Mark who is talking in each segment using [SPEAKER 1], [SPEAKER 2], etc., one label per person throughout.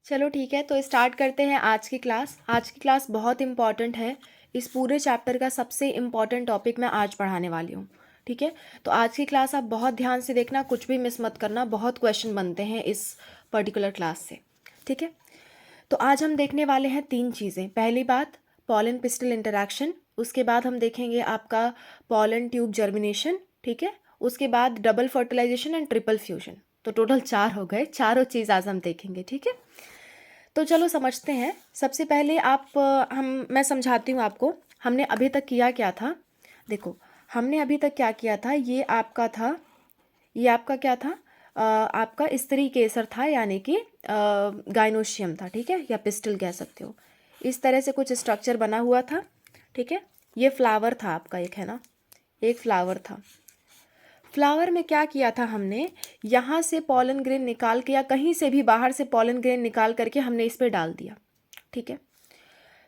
[SPEAKER 1] चलो ठीक है, तो स्टार्ट करते हैं आज की क्लास। आज की क्लास बहुत इंपॉर्टेंट है। इस पूरे चैप्टर का सबसे इम्पॉर्टेंट टॉपिक मैं आज पढ़ाने वाली हूँ। ठीक है, तो आज की क्लास आप बहुत ध्यान से देखना, कुछ भी मिस मत करना। बहुत क्वेश्चन बनते हैं इस पर्टिकुलर क्लास से। ठीक है, तो आज हम देखने वाले हैं 3 चीज़ें। पहली बात पॉलन पिस्टल इंटरैक्शन, उसके बाद हम देखेंगे आपका पॉलन ट्यूब जर्मिनेशन। ठीक है, उसके बाद double fertilisation and triple fusion. तो टोटल 4 हो गए, चारों चीज़ आज हम देखेंगे। ठीक है, तो चलो समझते हैं। सबसे पहले मैं समझाती हूँ आपको हमने अभी तक किया क्या था। देखो, हमने अभी तक क्या किया था। ये आपका क्या था, आपका स्त्री केसर था, यानी कि गाइनोशियम था। ठीक है, या पिस्टल कह सकते हो। इस तरह से कुछ स्ट्रक्चर बना हुआ था। ठीक है, ये फ्लावर था आपका, एक है ना, एक फ्लावर था। फ्लावर में क्या किया था हमने, यहाँ से पॉलन ग्रेन निकाल के या कहीं से भी बाहर से पॉलन ग्रेन निकाल करके हमने इस पे डाल दिया। ठीक है,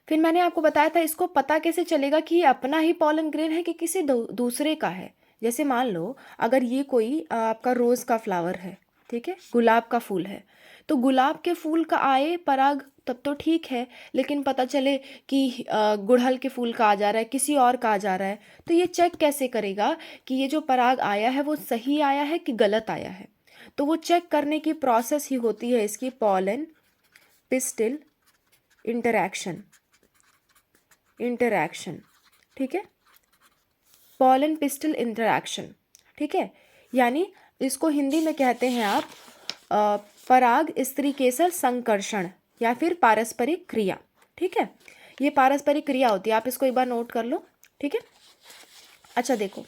[SPEAKER 1] फिर मैंने आपको बताया था इसको पता कैसे चलेगा कि ये अपना ही पॉलन ग्रेन है कि किसी दूसरे का है। जैसे मान लो अगर ये कोई आपका रोज़ का फ्लावर है, ठीक है, गुलाब का फूल है, तो गुलाब के फूल का आए पराग तब तो ठीक है, लेकिन पता चले कि गुड़हल के फूल का आ जा रहा है, किसी और का आ जा रहा है, तो ये चेक कैसे करेगा कि ये जो पराग आया है वो सही आया है कि गलत आया है। तो वो चेक करने की प्रोसेस ही होती है इसकी पॉलन पिस्टिल इंटरैक्शन। ठीक है, पॉलन पिस्टल इंटरैक्शन। ठीक है, यानी इसको हिंदी में कहते हैं आप पराग स्त्री केसर संकर्षण या फिर पारस्परिक क्रिया। ठीक है, ये पारस्परिक क्रिया होती है, आप इसको एक बार नोट कर लो। ठीक है, अच्छा देखो,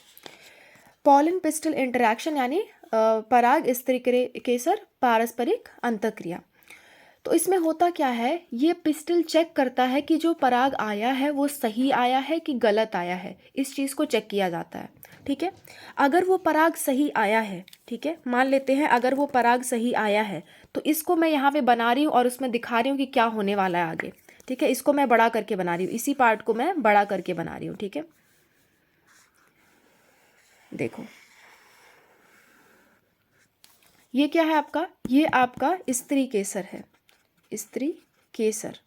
[SPEAKER 1] पॉलन पिस्टल इंटरैक्शन यानी पराग स्त्री केसर पारस्परिक अंतःक्रिया। तो इसमें होता क्या है, ये पिस्टल चेक करता है कि जो पराग आया है वो सही आया है कि गलत आया है। इस चीज़ को चेक किया जाता है। ठीक है, अगर वो पराग सही आया है, ठीक है, मान लेते हैं अगर वो पराग सही आया है, तो इसको मैं यहाँ पे बना रही हूँ और उसमें दिखा रही हूँ कि क्या होने वाला है आगे। ठीक है, इसको मैं बड़ा करके बना रही हूँ, इसी पार्ट को मैं बड़ा करके बना रही हूँ। ठीक है, देखो ये क्या है आपका, ये आपका स्त्री केसर है, स्त्री केसर।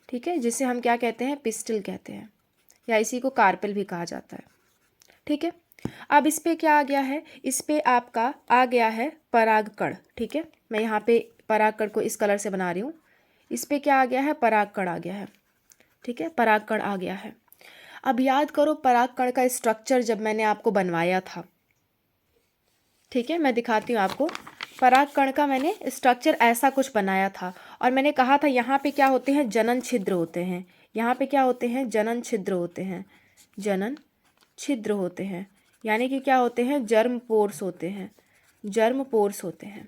[SPEAKER 1] ठीक है, जिसे हम क्या कहते हैं, पिस्टल कहते हैं, या इसी को कार्पेल भी कहा जाता है। ठीक है, अब इस पे क्या आ गया है, इस पे आपका आ गया है परागकण। ठीक है, मैं यहाँ पे परागकण को इस कलर से बना रही हूँ। इस पे क्या आ गया है, परागकण आ गया है। ठीक है, परागकण आ गया है। अब याद करो परागकण का स्ट्रक्चर जब मैंने आपको बनवाया था। ठीक है, मैं दिखाती हूँ आपको। परागकण का मैंने स्ट्रक्चर ऐसा कुछ बनाया था और मैंने कहा था यहाँ पे क्या होते हैं, जनन छिद्र होते हैं। यहाँ पे क्या होते हैं, जनन छिद्र होते हैं, जनन छिद्र होते हैं, यानी कि क्या होते हैं, जर्म पोर्स होते हैं, जर्म पोर्स होते हैं।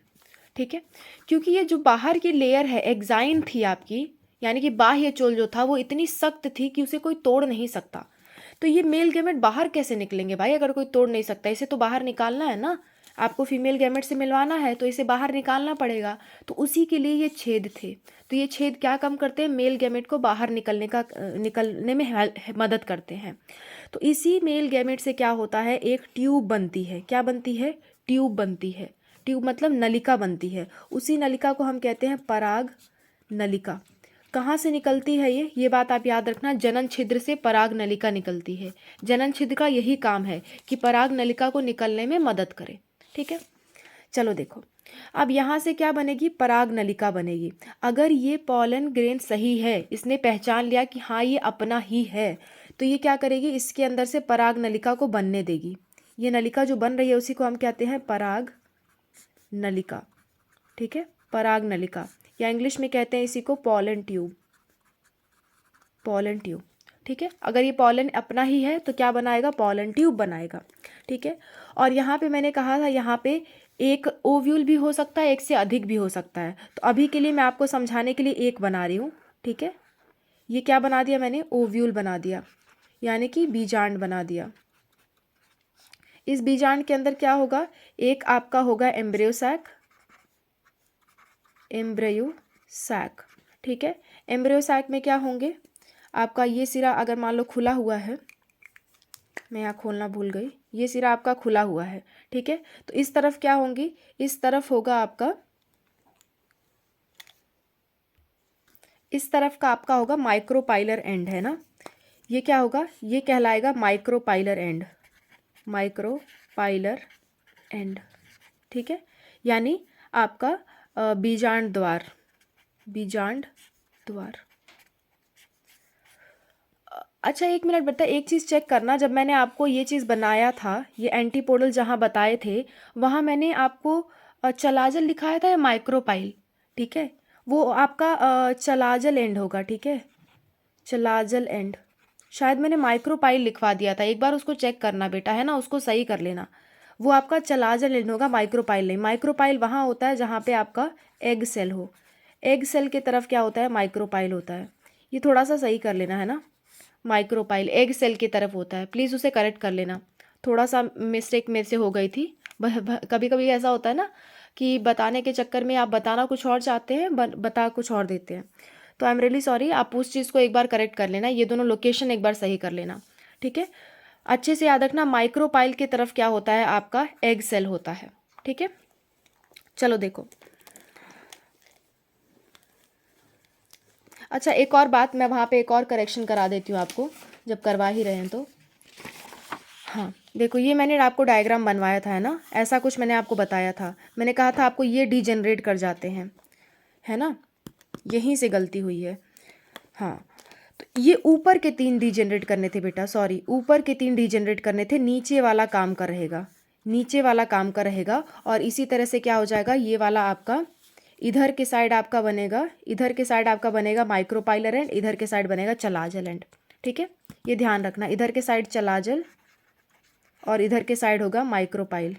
[SPEAKER 1] ठीक है, क्योंकि ये जो बाहर की लेयर है एक्साइन थी आपकी, यानी कि बाह्य चोल जो था वो इतनी सख्त थी कि उसे कोई तोड़ नहीं सकता। तो ये मेल गैमेट बाहर कैसे निकलेंगे भाई, अगर कोई तोड़ नहीं सकता, इसे तो बाहर निकालना है ना। आपको फीमेल गैमेट से मिलवाना है तो इसे बाहर निकालना पड़ेगा, तो उसी के लिए ये छेद थे। तो ये छेद क्या कम करते हैं, मेल गैमेट को बाहर निकलने में मदद करते हैं। तो इसी मेल गैमेट से क्या होता है, एक ट्यूब बनती है। क्या बनती है, ट्यूब बनती है। ट्यूब मतलब नलिका बनती है। उसी नलिका को हम कहते हैं पराग नलिका। कहाँ से निकलती है ये बात आप याद रखना, जनन छिद्र से पराग नलिका निकलती है। जनन छिद्र का यही काम है कि पराग नलिका को निकलने में मदद करे। ठीक है, चलो देखो, अब यहाँ से क्या बनेगी, पराग नलिका बनेगी। अगर ये पॉलन ग्रेन सही है, इसने पहचान लिया कि हाँ ये अपना ही है, तो ये क्या करेगी, इसके अंदर से पराग नलिका को बनने देगी। ये नलिका जो बन रही है उसी को हम कहते हैं पराग नलिका। ठीक है, पराग नलिका, या इंग्लिश में कहते हैं इसी को पॉलन ट्यूब, पॉलन ट्यूब। ठीक है, अगर ये पॉलन अपना ही है तो क्या बनाएगा, पॉलन ट्यूब बनाएगा। ठीक है, और यहाँ पे मैंने कहा था यहाँ पे एक ओव्यूल भी हो सकता है, एक से अधिक भी हो सकता है। तो अभी के लिए मैं आपको समझाने के लिए एक बना रही हूँ। ठीक है, ये क्या बना दिया मैंने, ओव्यूल बना दिया, यानी कि बीजांड बना दिया। इस बीजांड के अंदर क्या होगा, एक आपका होगा एम्ब्रियो सैक, एम्ब्रियो सैक। ठीक है, एम्ब्रियो सैक में क्या होंगे, आपका ये सिरा अगर मान लो खुला हुआ है, मैं यहाँ खोलना भूल गई, ये सिरा आपका खुला हुआ है। ठीक है, तो इस तरफ क्या होंगी, इस तरफ होगा आपका इस तरफ का आपका होगा माइक्रोपाइलर एंड, है ना। ये क्या होगा, ये कहलाएगा माइक्रोपाइलर एंड, माइक्रोपाइलर एंड, ठीक है। यानी आपका बीजांड द्वार, बीजांड द्वार। अच्छा एक मिनट बेटा, एक चीज़ चेक करना, जब मैंने आपको ये चीज़ बनाया था, ये एंटीपोडल जहाँ बताए थे, वहाँ मैंने आपको चलाजल लिखाया था या माइक्रोपाइल, ठीक है। वो आपका चलाजल एंड होगा, ठीक है, चलाजल एंड। शायद मैंने माइक्रोपाइल लिखवा दिया था, एक बार उसको चेक करना बेटा, है ना, उसको सही कर लेना। वो आपका चलाजल एंड होगा, माइक्रोपाइल नहीं। माइक्रोपाइल वहाँ होता है जहाँ पे आपका एग सेल हो, एग सेल की तरफ क्या होता है, माइक्रोपाइल होता है। ये थोड़ा सा सही कर लेना, है ना। माइक्रोपाइल एग सेल की तरफ होता है, प्लीज़ उसे करेक्ट कर लेना। थोड़ा सा मिस्टेक मेरे से हो गई थी, कभी कभी ऐसा होता है ना कि बताने के चक्कर में आप बताना कुछ और चाहते हैं, बता कुछ और देते हैं। तो आई एम रियली सॉरी, आप उस चीज़ को एक बार करेक्ट कर लेना, ये दोनों लोकेशन एक बार सही कर लेना, ठीक है। अच्छे से याद रखना, माइक्रोपाइल की तरफ क्या होता है, आपका एग सेल होता है, ठीक है। चलो देखो, अच्छा एक और बात, मैं वहाँ पे एक और करेक्शन करा देती हूँ आपको, जब करवा ही रहे हैं तो। हाँ देखो, ये मैंने आपको डायग्राम बनवाया था, है ना, ऐसा कुछ मैंने आपको बताया था, मैंने कहा था आपको ये डीजेनरेट कर जाते हैं, है ना, यहीं से गलती हुई है। हाँ, तो ये ऊपर के 3 डीजेनरेट करने थे बेटा, सॉरी, ऊपर के 3 डीजेनरेट करने थे, नीचे वाला काम का रहेगा, नीचे वाला काम का रहेगा। और इसी तरह से क्या हो जाएगा, ये वाला आपका इधर के साइड आपका बनेगा, इधर के साइड आपका बनेगा माइक्रोपाइलर एंड, इधर के साइड बनेगा चलाजल एंड, ठीक है। ये ध्यान रखना, इधर के साइड चलाजल और इधर के साइड होगा micropyle,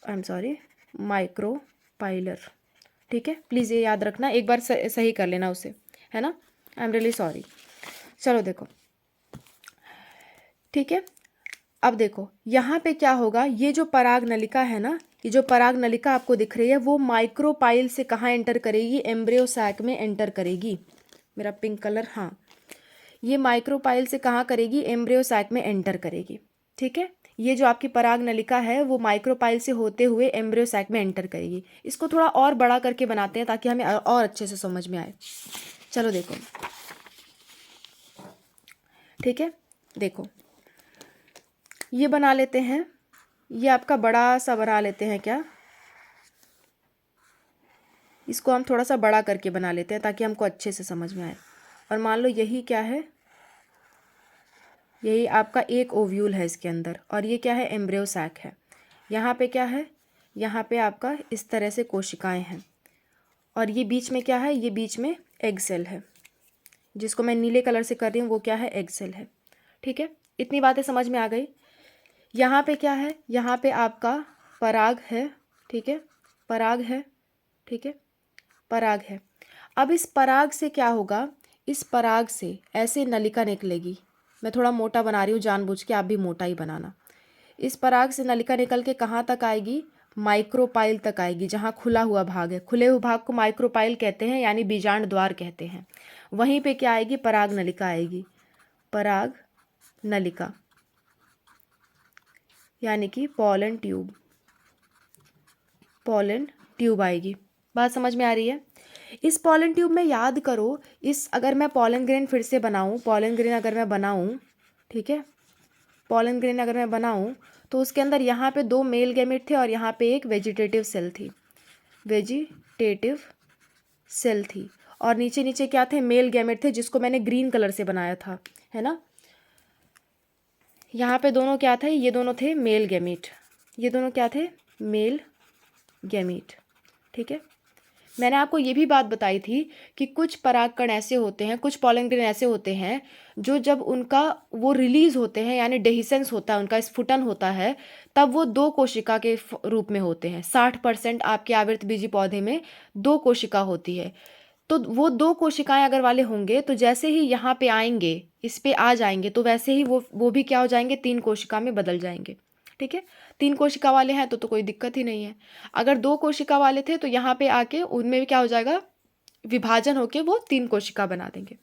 [SPEAKER 1] I am sorry, micropylar, ठीक है। प्लीज़ ये याद रखना, एक बार सही कर लेना उसे, है ना, आई एम रियली सॉरी। चलो देखो, ठीक है। अब देखो यहाँ पे क्या होगा, ये जो पराग नलिका है ना, ये जो पराग नलिका आपको दिख रही है, वो माइक्रोपाइल से कहाँ एंटर करेगी, एम्ब्रियो सैक में एंटर करेगी। मेरा पिंक कलर, हाँ, ये माइक्रोपाइल से कहाँ करेगी, एम्ब्रियो सैक में एंटर करेगी, ठीक है। ये जो आपकी पराग नलिका है वो माइक्रोपाइल से होते हुए एम्ब्रियो सैक में एंटर करेगी। इसको थोड़ा और बड़ा करके बनाते हैं ताकि हमें और अच्छे से समझ में आए। चलो देखो, ठीक है, देखो ये बना लेते हैं, ये आपका बड़ा सा बना लेते हैं क्या, इसको हम थोड़ा सा बड़ा करके बना लेते हैं ताकि हमको अच्छे से समझ में आए। और मान लो यही क्या है, यही आपका एक ओव्यूल है इसके अंदर, और ये क्या है, एम्ब्रियो सैक है। यहाँ पे क्या है, यहाँ पे आपका इस तरह से कोशिकाएं हैं, और ये बीच में क्या है, ये बीच में एग सेल है, जिसको मैं नीले कलर से कर रही हूँ वो क्या है, एग सेल है, ठीक है। इतनी बातें समझ में आ गई। यहाँ पे क्या है, यहाँ पे आपका पराग है, ठीक है, पराग है, ठीक है, पराग है। अब इस पराग से क्या होगा, इस पराग से ऐसे नलिका निकलेगी, मैं थोड़ा मोटा बना रही हूँ जानबूझ के, आप भी मोटा ही बनाना। इस पराग से नलिका निकल के कहाँ तक आएगी, माइक्रोपाइल तक आएगी, जहाँ खुला हुआ भाग है, खुले हुए भाग को माइक्रोपाइल कहते हैं, यानी बीजांड द्वार कहते हैं। वहीं पे क्या आएगी, पराग नलिका आएगी, पराग नलिका, यानी कि पॉलन ट्यूब, पॉलन ट्यूब आएगी। बात समझ में आ रही है। इस पॉलन ट्यूब में याद करो, इस अगर मैं पॉलन ग्रेन फिर से बनाऊं, पॉलन ग्रेन अगर मैं बनाऊं, ठीक है, पॉलन ग्रेन अगर मैं बनाऊं, तो उसके अंदर यहाँ पे 2 मेल गैमेट थे और यहाँ पे एक वेजिटेटिव सेल थी, वेजिटेटिव सेल थी, और नीचे नीचे क्या थे, मेल गैमेट थे, जिसको मैंने ग्रीन कलर से बनाया था, है ना। यहाँ पे दोनों क्या थे, ये दोनों थे मेल गैमेट, ये दोनों क्या थे, मेल गैमेट, ठीक है। मैंने आपको ये भी बात बताई थी कि कुछ परागकण ऐसे होते हैं, कुछ पॉलन ग्रेन ऐसे होते हैं जो जब उनका वो रिलीज होते हैं, यानी डेहिसेंस होता है, उनका स्फुटन होता है, तब वो 2 कोशिका के रूप में होते हैं। 60% आपके आवृतबीजी पौधे में 2 कोशिका होती है। तो वो 2 कोशिकाएं अगर वाले होंगे, तो जैसे ही यहाँ पे आएंगे, इस पे आ जाएंगे, तो वैसे ही वो भी क्या हो जाएंगे, 3 कोशिका में बदल जाएंगे, ठीक है। 3 कोशिका वाले हैं तो कोई दिक्कत ही नहीं है। अगर 2 कोशिका वाले थे तो यहाँ पे आके उनमें भी क्या हो जाएगा, विभाजन होके वो 3 कोशिका बना देंगे।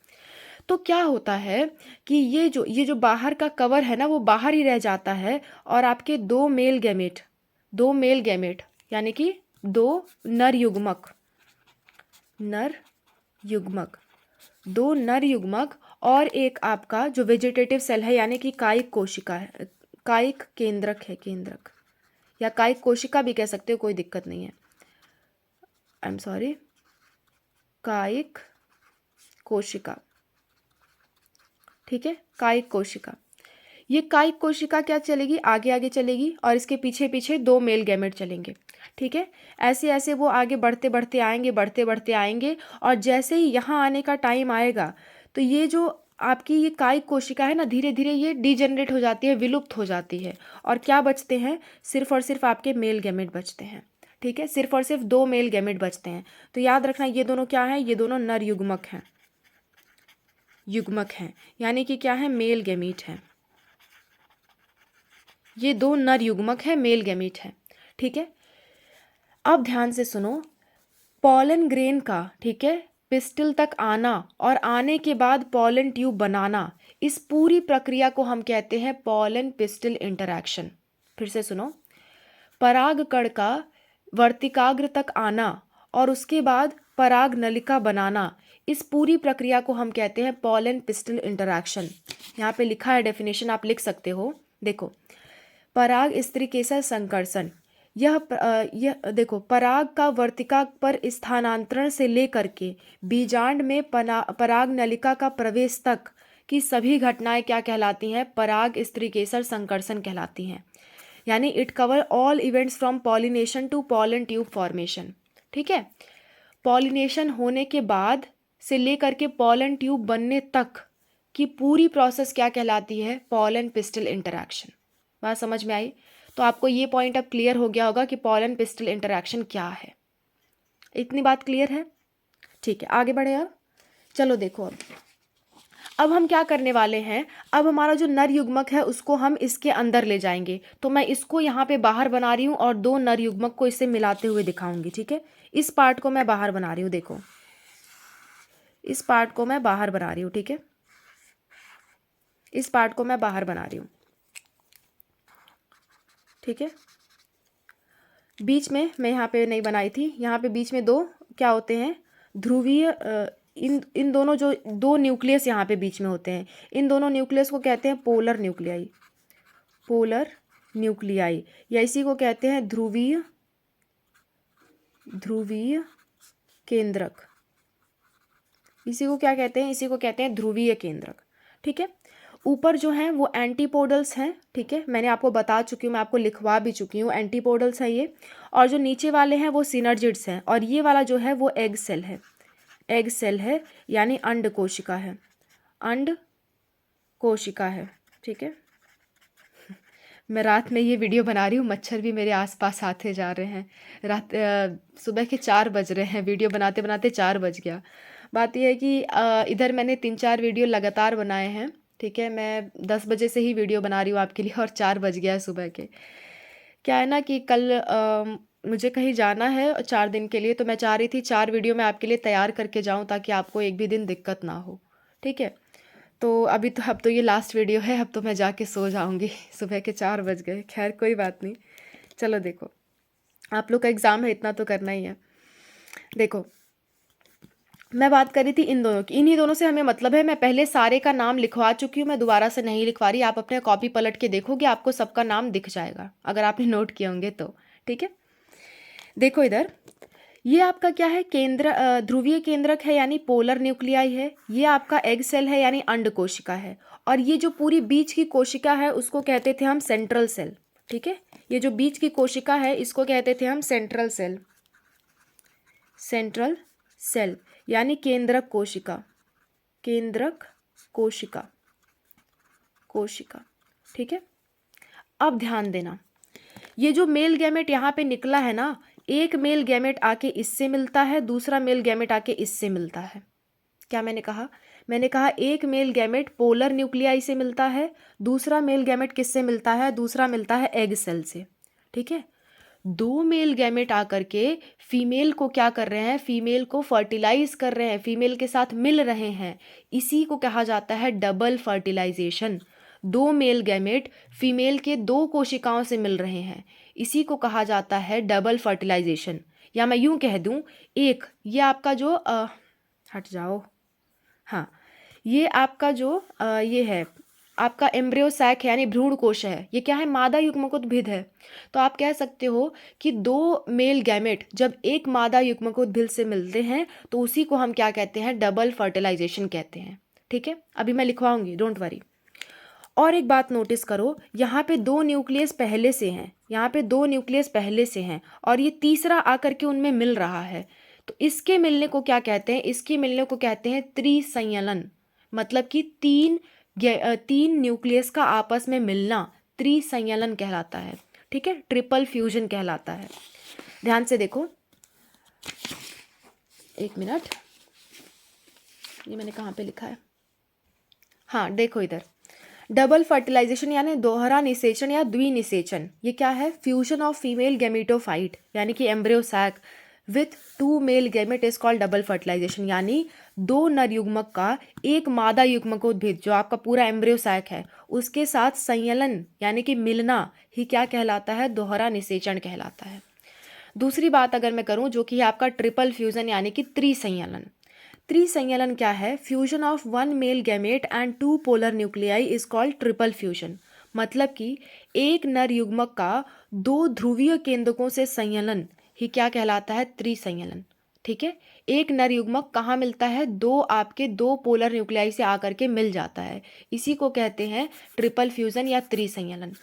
[SPEAKER 1] तो क्या होता है कि ये जो बाहर का कवर है ना, वो बाहर ही रह जाता है, और आपके 2 मेल गैमेट यानी कि 2 नर युग्मक, नर युग्मक, 2 नर युग्मक और एक आपका जो वेजिटेटिव सेल है यानी कि कायिक कोशिका है, कायिक केंद्रक है, केंद्रक या कायिक कोशिका भी कह सकते हो, कोई दिक्कत नहीं है, आई एम सॉरी, कायिक कोशिका, ठीक है, कायिक कोशिका। ये कायिक कोशिका क्या चलेगी, आगे आगे चलेगी और इसके पीछे पीछे 2 मेल गैमेट चलेंगे, ठीक है। ऐसे ऐसे वो आगे बढ़ते बढ़ते आएंगे, बढ़ते बढ़ते आएंगे और जैसे ही यहाँ आने का टाइम आएगा तो ये जो आपकी ये कायिक कोशिका है ना, धीरे धीरे ये डिजेनरेट हो जाती है, विलुप्त हो जाती है और क्या बचते हैं, सिर्फ और सिर्फ आपके मेल गैमेट बचते हैं, ठीक है, सिर्फ और सिर्फ 2 मेल गैमेट बचते हैं। तो याद रखना ये दोनों क्या हैं, ये दोनों नर युग्मक हैं, युग्मक हैं यानी कि क्या है, मेल गैमीट हैं, ये 2 नर युग्मक है, मेल गैमीट है, ठीक है। अब ध्यान से सुनो, पॉलन ग्रेन का, ठीक है, पिस्टिल तक आना और आने के बाद पॉलन ट्यूब बनाना, इस पूरी प्रक्रिया को हम कहते हैं पॉलन पिस्टिल इंटरैक्शन। फिर से सुनो, पराग कण का वर्तिकाग्र तक आना और उसके बाद पराग नलिका बनाना, इस पूरी प्रक्रिया को हम कहते हैं पॉलन पिस्टिल इंटरैक्शन। यहाँ पे लिखा है डेफिनेशन, आप लिख सकते हो, देखो, पराग स्त्रीकेसर संकर्षण, यह देखो, पराग का वर्तिका पर स्थानांतरण से लेकर के बीजांड में पराग नलिका का प्रवेश तक की सभी घटनाएं क्या कहलाती हैं, पराग स्त्रीकेसर संकर्षण कहलाती हैं। यानी it cover all events from pollination to pollen tube formation, ठीक है। पॉलिनेशन होने के बाद से लेकर के पॉलन ट्यूब बनने तक की पूरी प्रोसेस क्या कहलाती है, पॉलन पिस्टिल इंटरैक्शन। बात समझ में आई? तो आपको ये पॉइंट अब क्लियर हो गया होगा कि पॉलन पिस्टिल इंटरैक्शन क्या है। इतनी बात क्लियर है? ठीक है, आगे बढ़े। अब चलो देखो, अब हम क्या करने वाले हैं, अब हमारा जो नर युग्मक है उसको हम इसके अंदर ले जाएंगे। तो मैं इसको यहाँ पे बाहर बना रही हूँ और 2 नर युग्मक को इससे मिलाते हुए दिखाऊंगी, ठीक है। इस पार्ट को मैं बाहर बना रही हूँ, देखो, इस पार्ट को मैं बाहर बना रही हूँ, ठीक है, इस पार्ट को मैं बाहर बना रही हूँ, ठीक है। बीच में मैं यहाँ पे नहीं बनाई थी, यहाँ पे बीच में 2 क्या होते हैं, ध्रुवीय, इन दोनों जो 2 न्यूक्लियस यहाँ पे बीच में होते हैं, इन दोनों न्यूक्लियस को कहते हैं पोलर न्यूक्लियाई, पोलर न्यूक्लियाई, या इसी को कहते हैं ध्रुवीय, ध्रुवीय केंद्रक। इसी को क्या कहते हैं, इसी को कहते हैं ध्रुवीय केंद्रक, ठीक है। ऊपर जो हैं वो एंटीपोडल्स हैं, ठीक है, मैंने आपको बता चुकी हूँ, मैं आपको लिखवा भी चुकी हूँ, एंटीपोडल्स हैं ये। और जो नीचे वाले हैं वो सिनर्जिड्स हैं और ये वाला जो है वो एग सेल है, एग सेल है यानी अंड कोशिका है, अंड कोशिका है, ठीक है। मैं रात में ये वीडियो बना रही हूँ, मच्छर भी मेरे आसपास आते जा रहे हैं, रात सुबह के 4 बज रहे हैं, वीडियो बनाते बनाते 4 बज गया। बात यह है कि इधर मैंने 3-4 वीडियो लगातार बनाए हैं, ठीक है, मैं 10 बजे से ही वीडियो बना रही हूँ आपके लिए और 4 बज गया है सुबह के। क्या है ना कि कल मुझे कहीं जाना है 4 दिन के लिए, तो मैं चाह रही थी 4 वीडियो मैं आपके लिए तैयार करके जाऊँ ताकि आपको एक भी दिन दिक्कत ना हो, ठीक है। तो अभी तो अब तो ये लास्ट वीडियो है, अब तो मैं जाके सो जाऊँगी, सुबह के 4 बज गए। खैर कोई बात नहीं, चलो देखो, आप लोग का एग्ज़ाम है, इतना तो करना ही है। देखो, मैं बात कर रही थी इन दोनों की, इन्हीं दोनों से हमें मतलब है। मैं पहले सारे का नाम लिखवा चुकी हूँ, मैं दोबारा से नहीं लिखवा रही। आप अपने कॉपी पलट के देखोगे, आपको सबका नाम दिख जाएगा अगर आपने नोट किए होंगे तो, ठीक है। देखो इधर, ये आपका क्या है, केंद्र, ध्रुवीय केंद्रक है यानी पोलर न्यूक्लियाई है। ये आपका एग सेल है यानी अंड कोशिका है। और ये जो पूरी बीच की कोशिका है उसको कहते थे हम सेंट्रल सेल, ठीक है। ये जो बीच की कोशिका है इसको कहते थे हम सेंट्रल सेल, सेंट्रल सेल यानी केंद्रक कोशिका, केंद्रक कोशिका, कोशिका, ठीक है। अब ध्यान देना, ये जो मेल गैमेट यहाँ पे निकला है ना, एक मेल गैमेट आके इससे मिलता है, दूसरा मेल गैमेट आके इससे मिलता है। क्या मैंने कहा? मैंने कहा एक मेल गैमेट पोलर न्यूक्लियाई से मिलता है, दूसरा मेल गैमेट किससे मिलता है? दूसरा मिलता है एग सेल से, ठीक है। 2 मेल गैमेट आकर के फीमेल को क्या कर रहे हैं? फीमेल को फर्टिलाइज कर रहे हैं, फीमेल के साथ मिल रहे हैं। इसी को कहा जाता है double fertilisation. 2 male gamete female के 2 कोशिकाओं से मिल रहे हैं, इसी को कहा जाता है डबल फर्टिलाइजेशन। या मैं यूं कह दूं, एक ये आपका जो हट जाओ। हाँ, ये आपका जो ये है आपका एम्ब्रियो सैक है यानी भ्रूण कोश है, ये क्या है, मादा युग्मकोद्भिद है। तो आप कह सकते हो कि दो मेल गैमेट जब एक मादा युग्मकोद्भिद से मिलते हैं तो उसी को हम क्या कहते हैं, डबल फर्टिलाइजेशन कहते हैं। ठीक है, अभी मैं लिखवाऊंगी, डोंट वरी। और एक बात नोटिस करो, यहाँ पे दो न्यूक्लियस पहले से हैं, यहाँ पे दो न्यूक्लियस पहले से हैं और ये तीसरा आकर के उनमें मिल रहा है। तो इसके मिलने को क्या कहते हैं, इसके मिलने को कहते हैं त्रिसंयलन। मतलब कि तीन न्यूक्लियस का आपस में मिलना त्रिसंयलन कहलाता है। ठीक है, ट्रिपल फ्यूजन कहलाता है। ध्यान से देखो, एक मिनट, ये मैंने कहाँ पे लिखा है, हाँ देखो इधर, डबल फर्टिलाइजेशन यानी दोहरा निषेचन या द्विनिषेचन, ये क्या है, फ्यूजन ऑफ फीमेल गैमेटोफाइट यानी कि embryo sac with two male gamete is called double fertilisation. यानी दो नर युग्मक का एक मादा युग्मकोद्भिद जो आपका पूरा एम्ब्रियो सैक है उसके साथ संयलन यानी कि मिलना ही क्या कहलाता है, दोहरा निषेचन कहलाता है। दूसरी बात अगर मैं करूं जो कि है आपका ट्रिपल फ्यूजन यानी कि त्रिसंयलन। त्रिसंयलन क्या है, fusion of one male gamete and two polar nuclei is called triple fusion. मतलब कि एक नर युग्मक का दो ध्रुवीय केंद्रकों से संयलन ही क्या कहलाता है, त्रिसंयलन। ठीक है, एक नर युग्मक कहाँ मिलता है, दो आपके दो पोलर न्यूक्लियाई से आकर के मिल जाता है, इसी को कहते हैं ट्रिपल फ्यूजन या त्रिसंयलन।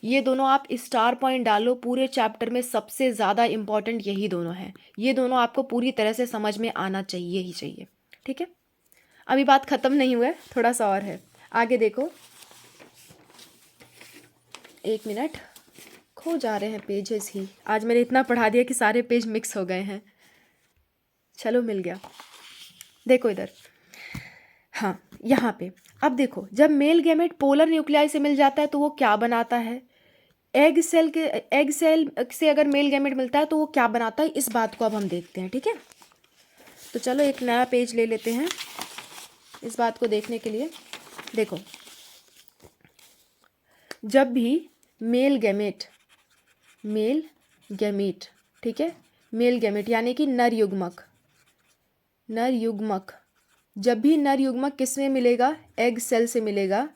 [SPEAKER 1] ये दोनों आप स्टार पॉइंट डालो, पूरे चैप्टर में सबसे ज़्यादा इंपॉर्टेंट यही दोनों हैं। ये दोनों आपको पूरी तरह से समझ में आना चाहिए ही चाहिए। ठीक है, अभी बात ख़त्म नहीं हुआ है, थोड़ा सा और है, आगे देखो। एक मिनट, खो जा रहे हैं पेजेस ही, आज मैंने इतना पढ़ा दिया कि सारे पेज मिक्स हो गए हैं। चलो मिल गया, देखो इधर, हाँ यहाँ पे अब देखो, जब मेल गैमेट पोलर न्यूक्लियाई से मिल जाता है तो वो क्या बनाता है, एग सेल से अगर मेल गैमेट मिलता है तो वो क्या बनाता है, इस बात को अब हम देखते हैं। ठीक है, तो चलो एक नया पेज ले लेते हैं इस बात को देखने के लिए। देखो, जब भी मेल गैमेट ठीक है, मेल गैमेट यानी कि नर युग्मक जब भी नर युग्मक किस में मिलेगा, एग सेल से मिलेगा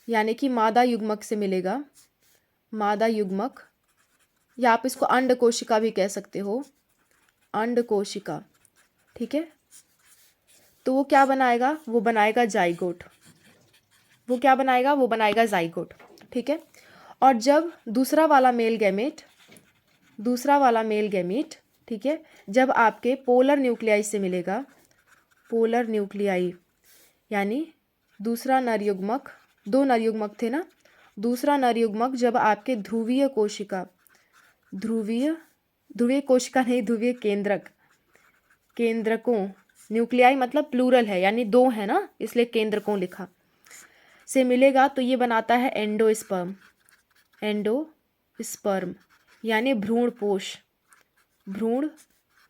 [SPEAKER 1] यानी कि मादा युग्मक से मिलेगा, मादा युग्मक, या आप इसको अंड कोशिका भी कह सकते हो, अंड कोशिका। ठीक है, तो वो क्या बनाएगा, वो बनाएगा जाइगोट, वो क्या बनाएगा, वो बनाएगा जाइगोट। ठीक है, और जब दूसरा वाला मेल गैमेट ठीक है, जब आपके पोलर न्यूक्लियाई से मिलेगा, पोलर न्यूक्लियाई यानी दूसरा नर युग्मक, दो नर युग्मक थे ना, दूसरा नर युग्मक जब आपके ध्रुवीय कोशिका नहीं, ध्रुवीय केंद्रकों, न्यूक्लियाई मतलब प्लूरल है यानी दो है ना, इसलिए केंद्रकों लिखा, से मिलेगा तो ये बनाता है एंडोस्पर्म यानी भ्रूण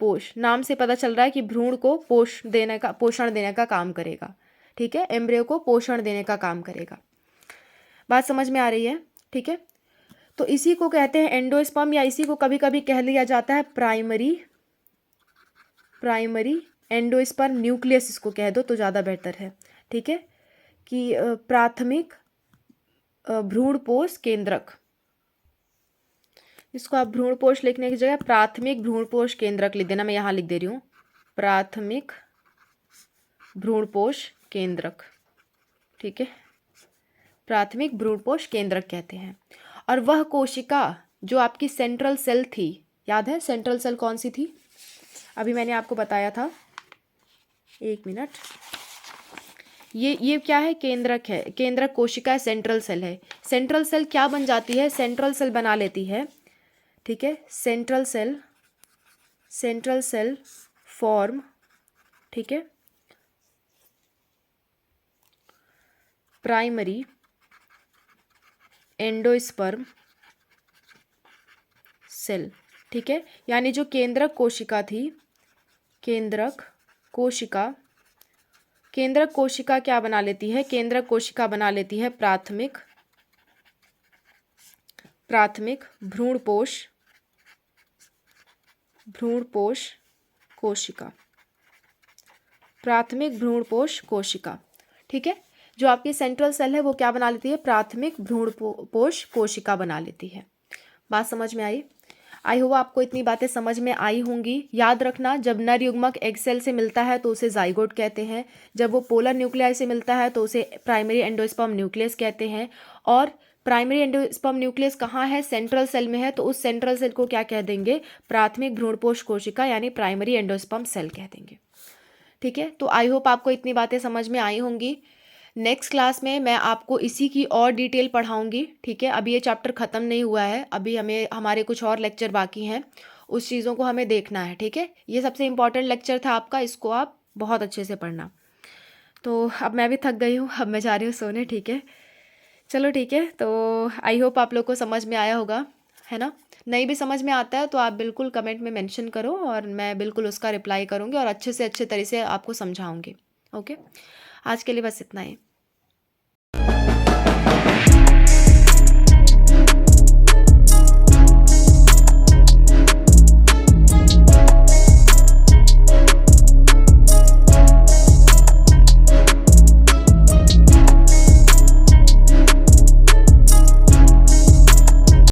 [SPEAKER 1] पोष। नाम से पता चल रहा है कि भ्रूण को पोषण देने का काम करेगा। ठीक है, एम्ब्रियो को पोषण देने का काम करेगा। बात समझ में आ रही है? ठीक है, तो इसी को कहते हैं एंडोस्पर्म, या इसी को कभी कभी कह लिया जाता है प्राइमरी एंडोस्पर्म न्यूक्लियस, इसको कह दो तो ज़्यादा बेहतर है। ठीक है, कि प्राथमिक भ्रूणपोष केंद्रक, इसको आप भ्रूणपोष लिखने की जगह प्राथमिक भ्रूणपोष केंद्रक लिख देना, मैं यहाँ लिख दे रही हूँ प्राथमिक भ्रूणपोष केंद्रक। ठीक है, प्राथमिक भ्रूणपोष केंद्रक कहते हैं। और वह कोशिका जो आपकी सेंट्रल सेल थी, याद है सेंट्रल सेल कौन सी थी, अभी मैंने आपको बताया था, एक मिनट, ये क्या है, केंद्रक है, केंद्रक कोशिका सेंट्रल सेल है। सेंट्रल सेल क्या बन जाती है, सेंट्रल सेल बना लेती है। ठीक है, सेंट्रल सेल फॉर्म, ठीक है, प्राइमरी एंडोस्पर्म सेल। ठीक है, यानी जो केंद्रक कोशिका थी, केंद्रक कोशिका क्या बना लेती है, केंद्रक कोशिका बना लेती है प्राथमिक भ्रूणपोष कोशिका। प्राथमिक भ्रूणपोष कोशिका। ठीक है, जो आपकी सेंट्रल सेल है वो क्या बना लेती है, प्राथमिक भ्रूणपोष कोशिका बना लेती है। बात समझ में आई? आई होप आपको इतनी बातें समझ में आई होंगी। याद रखना, जब नर युग्मक एग सेल से मिलता है तो उसे जाइगोट कहते हैं, जब वो पोलर न्यूक्लियाई से मिलता है तो उसे प्राइमरी एंडोस्पर्म न्यूक्लियस कहते हैं। और प्राइमरी एंडोस्पर्म न्यूक्लियस कहाँ है, सेंट्रल सेल में है, तो उस सेंट्रल सेल को क्या कह देंगे, प्राथमिक भ्रूणपोष कोशिका यानी प्राइमरी एंडोस्पर्म सेल कह देंगे। ठीक है, तो आई होप आपको इतनी बातें समझ में आई होंगी। नेक्स्ट क्लास में मैं आपको इसी की और डिटेल पढ़ाऊंगी। ठीक है, अभी ये चैप्टर ख़त्म नहीं हुआ है, अभी हमारे कुछ और लेक्चर बाकी हैं, उस चीज़ों को हमें देखना है। ठीक है, ये सबसे इम्पॉर्टेंट लेक्चर था आपका, इसको आप बहुत अच्छे से पढ़ना। तो अब मैं भी थक गई हूँ, अब मैं जा रही हूँ सोने। ठीक है, चलो ठीक है, तो आई होप आप लोग को समझ में आया होगा, है ना। नहीं भी समझ में आता है तो आप बिल्कुल कमेंट में मेंशन करो और मैं बिल्कुल उसका रिप्लाई करूँगी और अच्छे से अच्छे तरह से आपको समझाऊँगी। ओके, आज के लिए बस इतना ही।